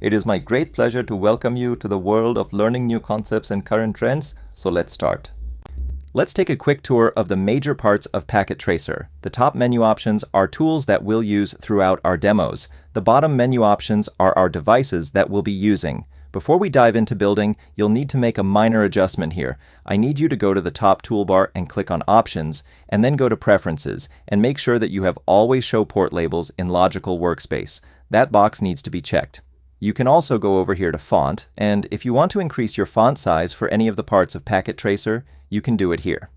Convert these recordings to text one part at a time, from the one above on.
It is my great pleasure to welcome you to the world of learning new concepts and current trends, so let's start. Let's take a quick tour of the major parts of Packet Tracer. The top menu options are tools that we'll use throughout our demos. The bottom menu options are our devices that we'll be using. Before we dive into building, you'll need to make a minor adjustment here. I need you to go to the top toolbar and click on Options, and then go to Preferences, and make sure that you have Always Show Port Labels in Logical Workspace. That box needs to be checked. You can also go over here to Font, and if you want to increase your font size for any of the parts of Packet Tracer, you can do it here.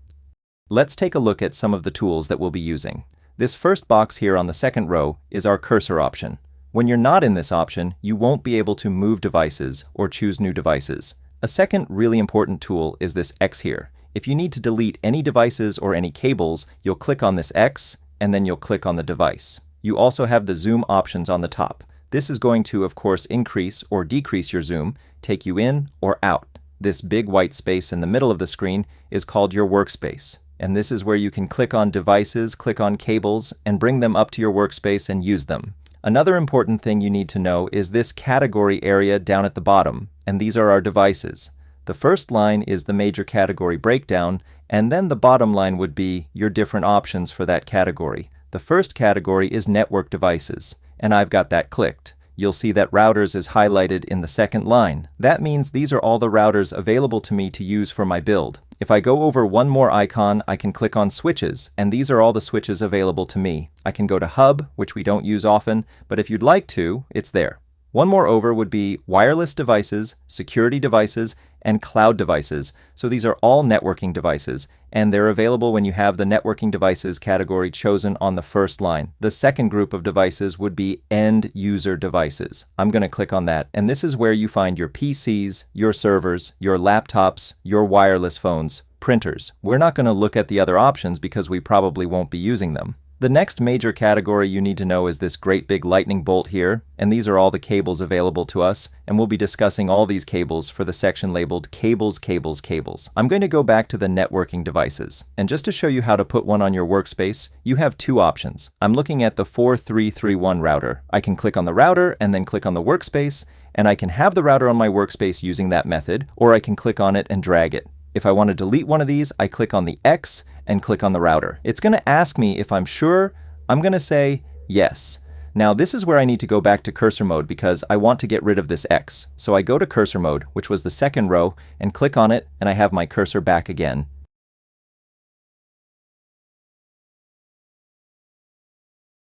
Let's take a look at some of the tools that we'll be using. This first box here on the second row is our cursor option. When you're not in this option, you won't be able to move devices or choose new devices. A second really important tool is this X here. If you need to delete any devices or any cables, you'll click on this X, and then you'll click on the device. You also have the zoom options on the top. This is going to, of course, increase or decrease your zoom, take you in or out. This big white space in the middle of the screen is called your workspace. And this is where you can click on devices, click on cables, and bring them up to your workspace and use them. Another important thing you need to know is this category area down at the bottom, and these are our devices. The first line is the major category breakdown, and then the bottom line would be your different options for that category. The first category is network devices, and I've got that clicked. You'll see that routers is highlighted in the second line. That means these are all the routers available to me to use for my build. If I go over one more icon, I can click on switches, and these are all the switches available to me. I can go to hub, which we don't use often, but if you'd like to, it's there. One more over would be wireless devices, security devices, and cloud devices. So these are all networking devices, and they're available when you have the networking devices category chosen on the first line. The second group of devices would be end user devices. I'm going to click on that, and this is where you find your PCs, your servers, your laptops, your wireless phones, printers. We're not going to look at the other options because we probably won't be using them. The next major category you need to know is this great big lightning bolt here, and these are all the cables available to us, and we'll be discussing all these cables for the section labeled Cables, Cables, Cables. I'm going to go back to the networking devices, and just to show you how to put one on your workspace, you have two options. I'm looking at the 4331 router. I can click on the router and then click on the workspace, and I can have the router on my workspace using that method, or I can click on it and drag it. If I want to delete one of these, I click on the X and click on the router. It's going to ask me if I'm sure. I'm going to say yes. Now this is where I need to go back to cursor mode because I want to get rid of this X. So I go to cursor mode, which was the second row, and click on it, and I have my cursor back again.